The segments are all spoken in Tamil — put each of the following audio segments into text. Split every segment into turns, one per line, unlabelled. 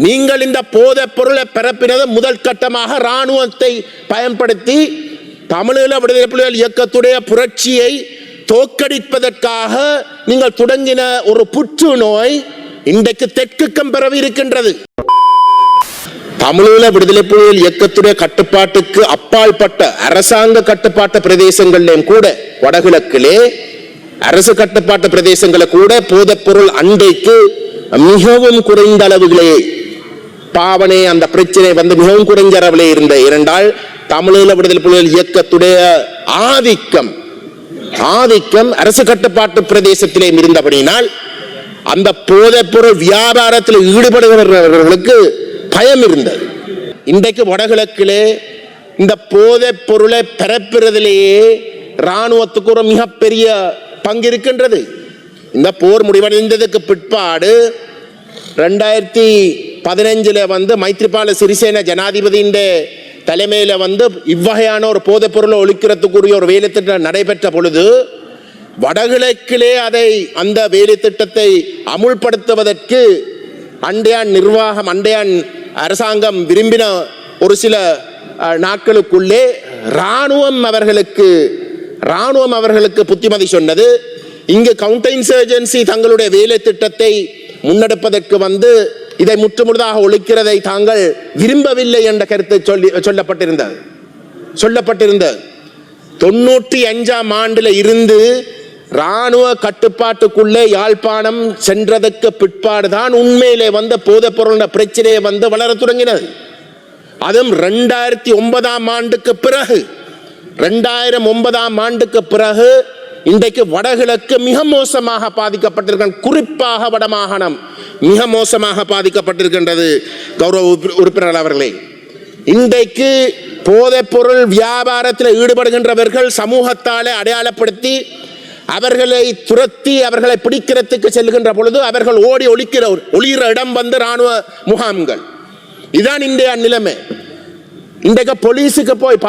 நீங்கள் இந்த போதைப் பொருளை பரப்பினது முதல் கட்டமாக இராணுவத்தை பயன்படுத்தி தமிழீழ விடுதலை புலிகள் இயக்கத்துடைய புரட்சியை தோற்கடிப்பதற்காக நீங்கள் தொடங்கின ஒரு புற்றுநோய் இன்றைக்கு தெற்குக்கம் பரவி இருக்கின்றது. தமிழீழ விடுதலை புலிகள் இயக்கத்துடைய கட்டுப்பாட்டுக்கு அப்பாற்பட்ட அரசாங்க கட்டுப்பாட்டு பிரதேசங்களிலும் கூட வடகிழக்கிலே அரசு கட்டுப்பாட்டு பிரதேசங்களை கூட போதைப் பொருள் அண்டைக்கு மிகவும் குறைந்த அளவுகளே பாவனை அந்த பிரச்சனை மிகவும் குறைஞ்ச அளவிலே இருந்த இரண்டால் தமிழீழ விடுதலை புலிகள் இயக்கத்துடைய ஆதிக்கம் அரசு கட்டுப்பாட்டு பிரதேசத்திலே இருந்தபடியினால் அந்த போதைப் பொருள் வியாபாரத்தில் ஈடுபடுகிறவர்களுக்கு பயம் இருந்தது. இன்றைக்கு வடகிழக்கிலே இந்த போதைப் பொருளை பரப்புறதிலேயே இராணுவத்துக்கு ஒரு மிகப்பெரிய பங்கு இருக்கின்றது. இந்த போர் முடிவடைந்ததுக்கு பிற்பாடு 2015 மைத்ரிபால சிறிசேன ஜனாதிபதியின் தலைமையில் இவ்வகையான ஒரு போதைப் பொருளை ஒழிக்கிறதுக்குரிய ஒரு வேலை திட்டம் நடைபெற்ற பொழுது வடகிழக்கிலே அந்த வேலை திட்டத்தை அமுல்படுத்துவதற்கு அண்டையான் அரசாங்கம் விரும்பின ஒரு சில நாட்களுக்குள்ளே இராணுவம் அவர்களுக்கு புத்திமதி சொன்னது. இங்கு கவுண்டர் இன்சர்ஜென்சி தங்களுடைய வேலை திட்டத்தை முன்னெடுப்பதற்கு இதை முற்றுமுழுதாக ஒழிக்கிறதை தாங்கள் விரும்பவில்லை என்ற கருத்து சொல்லப்பட்டிருந்தது. 95ஆம் ஆண்டுல இருந்து இராணுவ கட்டுப்பாட்டுக்குள்ளே யாழ்ப்பாணம் சென்றதற்கு பிற்பாடுதான் உண்மையிலே போதைப் பொருள் பிரச்சனையை வளர தொடங்கினது. அதுவும் 2009ஆம் ஆண்டுக்கு பிறகு இன்றைக்கு வடகிழக்கு மிக மோசமாக பாதிக்கப்பட்டிருக்க, குறிப்பாக வடமாகாணம் மிக மோசமாக பாதிக்கப்பட்டிருக்கின்றது. கௌரவ உறுப்பினர் அவர்களே, இன்றைக்கு போதைப் பொருள் வியாபாரத்தில் ஈடுபடுகின்றவர்கள் சமூகத்தாலே அடையாளப்படுத்தி அவர்களை துரத்தி அவர்களை பிடிக்கிறதுக்கு செல்கின்ற பொழுது அவர்கள் ஓடி ஒளிகிற இடம் இராணுவ முகாம்கள். இதுதான் இன்றைய நிலைமை. இன்றைக்கு போலீஸுக்கு போய்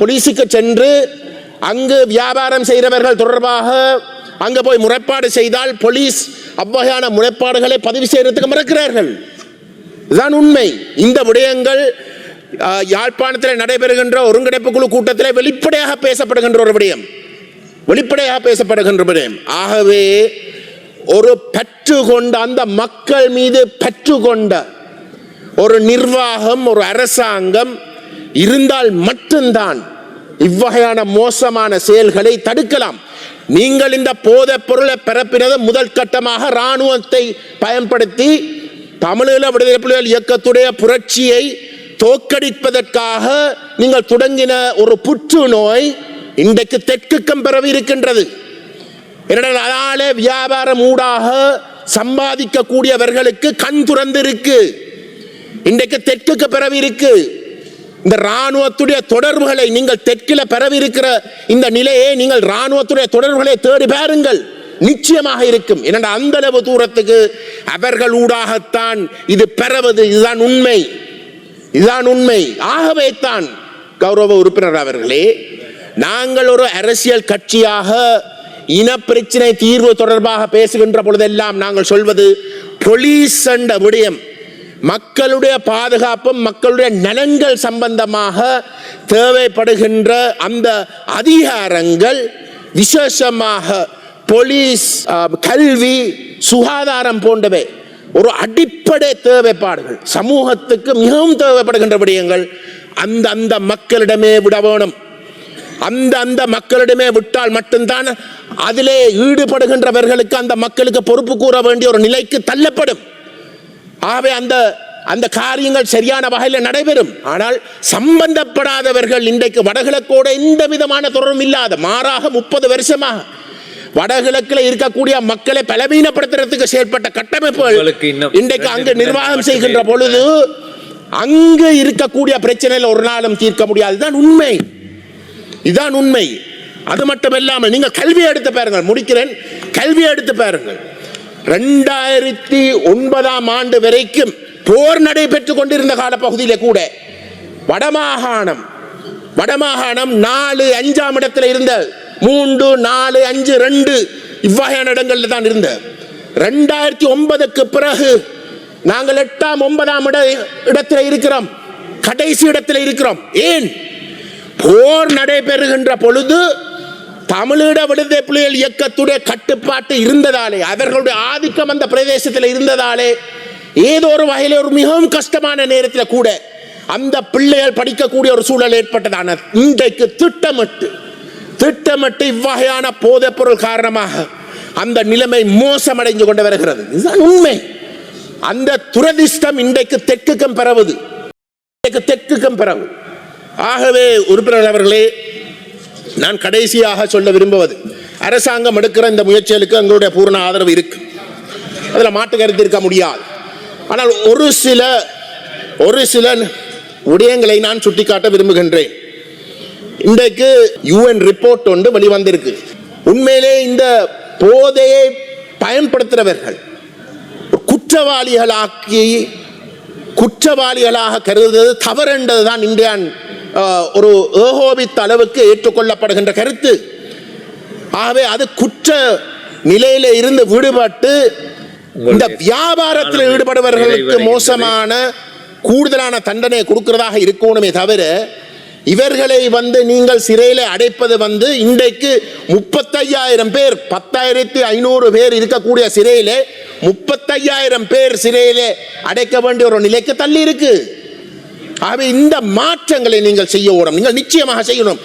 போலீஸுக்கு சென்று அங்கு வியாபாரம் செய்கிறவர்கள் தொடர்பாக அங்கு போய் முறைப்பாடு செய்தால் போலீஸ் அவ்வகையான முறைப்பாடுகளை பதிவு செய்யறதுக்கு மறுக்கிறார்கள். இதுதான் உண்மை. இந்த விடயங்கள் யாழ்ப்பாணத்தில் நடைபெறுகின்ற ஒருங்கிணைப்பு குழு கூட்டத்தில் வெளிப்படையாக பேசப்படுகின்ற ஒரு விடயம். ஆகவே ஒரு பற்றுக்கொண்ட அந்த மக்கள் மீது பற்றுக்கொண்ட ஒரு நிர்வாகம், ஒரு அரசாங்கம் இருந்தால் மட்டும்தான் இவ்வகையான மோசமான செயல்களை தடுக்கலாம். நீங்கள் இந்த போதைப் பொருளை பரப்பினது முதல் கட்டமாக இராணுவத்தை பயன்படுத்தி தமிழீழ விடுதலை புலிகள் இயக்கத்துடைய புரட்சியை தோற்கடிப்பதற்காக நீங்கள் தொடங்கின ஒரு புற்றுநோய் இன்றைக்கு தெற்குக்கம் பரவி இருக்கின்றது. அதனால வியாபாரம் ஊடாக சம்பாதிக்கக்கூடியவர்களுக்கு கண் துறந்து இருக்கு. இன்றைக்கு தெற்குக்கு பரவி இருக்கு. இந்த இராணுவத்துடைய தொடர்புகளை நீங்கள் தெற்கில் பரவி இருக்கிற இந்த நிலையை நீங்கள் இராணுவத்துடைய தொடர்புகளை தேடி பாருங்கள், நிச்சயமாக இருக்கும். ஏனென்றால் அந்த அளவு தூரத்துக்கு அவர்கள் ஊடாகத்தான் இது பரவது. இதுதான் உண்மை. ஆகவே தான் கௌரவ உறுப்பினர் அவர்களே, நாங்கள் ஒரு அரசியல் கட்சியாக இன பிரச்சனை தீர்வு தொடர்பாக பேசுகின்ற பொழுதெல்லாம் நாங்கள் சொல்வது போலீஸ் என்ற விடயம் மக்களுடைய பாதுகாப்பும் மக்களுடைய நலன்கள் சம்பந்தமாக தேவைப்படுகின்ற அந்த அதிகாரங்கள், விசேஷமாக போலீஸ், கல்வி, சுகாதாரம் போன்றவை ஒரு அடிப்படை தேவைப்பாடுகள், சமூகத்துக்கு மிகவும் தேவைப்படுகின்ற விடயங்கள் அந்த மக்களிடமே விட வேணும். அந்த மக்களிடமே விட்டால் மட்டும்தான் அதிலே ஈடுபடுகின்றவர்களுக்கு அந்த மக்களுக்கு பொறுப்பு கூற வேண்டிய ஒரு நிலைக்கு தள்ளப்படும். ஆகவே அந்த காரியங்கள் சரியான வகையில் நடைபெறும். ஆனால் சம்பந்தப்படாதவர்கள் இன்றைக்கு வடகிழக்கோட எந்த விதமான தொடர்பும் இல்லாத, மாறாக 30 வருஷமாக வடகிழக்கில் இருக்கக்கூடிய மக்களை பலவீனப்படுத்துறதுக்கு செயல்பட்ட கட்டமைப்புகள் இன்றைக்கு அங்கு நிர்வாகம் செய்கின்ற பொழுது அங்கு இருக்கக்கூடிய பிரச்சனையில் ஒரு நாளும் தீர்க்க முடியாது. இதுதான் உண்மை. அது மட்டுமல்லாமல் நீங்கள் கல்வி எடுத்து பாருங்கள். முடிக்கிறேன். கல்வி எடுத்து பாருங்கள். 2009ஆம் ஆண்டு வரைக்கும் போர் நடைபெற்றுக் கொண்டிருந்த காலப்பகுதியிலே கூட வடமாகாணம் 4-5ஆம் இடத்துல இருந்த 3, 4, 5, 2 இவ்வகையான இடங்கள்ல தான் இருந்த. 2009க்கு பிறகு நாங்கள் 8ஆம் 9ஆம் இடத்தில் இருக்கிறோம், கடைசி இடத்தில் இருக்கிறோம். ஏன்? போர் நடைபெறுகின்ற பொழுது தமிழீழ விடுதலை புலிகள் இயக்கத்துடைய கட்டுப்பாட்டு இருந்ததாலே, அவர்களுடைய ஆதிக்கம் அந்த பிரதேசத்தில் இருந்ததாலே, ஏதோ ஒரு வகையில் ஒரு மிகவும் கஷ்டமான நேரத்தில் கூட அந்த பிள்ளைகள் படிக்கக்கூடிய ஒரு சூழல் ஏற்பட்டதான. இன்றைக்கு திட்டமிட்டு இவ்வகையான போதைப் பொருள் காரணமாக அந்த நிலைமை மோசமடைந்து கொண்டு வருகிறது. இதுதான் உண்மை. அந்த துரதிஷ்டம் இன்றைக்கு தெற்குக்கும் பரவுது. ஆகவே உறுப்பினர் அவர்களே, நான் கடைசியாக சொல்ல விரும்புவது, அரசாங்கம் எடுக்கிற இந்த முயற்சிகளுக்கு எங்களுடைய பூர்ண ஆதரவு இருக்கு, அதில் மாற்று கருத்து இருக்க முடியாது. ஆனால் ஒரு சில விடயங்களை நான் சுட்டிக்காட்ட விரும்புகின்றேன். இன்றைக்கு UN ரிப்போர்ட் ஒன்று வெளிவந்திருக்கு. உண்மையிலே இந்த போதையை பயன்படுத்துகிறவர்கள் குற்றவாளிகளாக கருதுவது தவறென்றதுதான் இந்தியா ஒரு ஏகோபித்த அளவுக்கு ஏற்றுக்கொள்ளப்படுகின்ற கருத்து. ஆகவே அது குற்ற நிலையில இருந்து விடுபட்டு இந்த வியாபாரத்தில் ஈடுபடுபவர்களுக்கு மோசமான கூடுதலான தண்டனை கொடுக்கிறதாக இருக்கணுமே தவிர, இவர்களை நீங்கள் சிறையில் அடைப்பது இன்றைக்கு 35,000 பேர், 10,500 பேர் இருக்கக்கூடிய சிறையிலே 35,000 பேர் சிறையிலே அடைக்க வேண்டிய ஒரு நிலைக்கு தள்ளி இருக்கு. ஆகவே இந்த மாற்றங்களை நீங்கள் செய்ய ஓடும், நீங்கள் நிச்சயமாக செய்யணும்.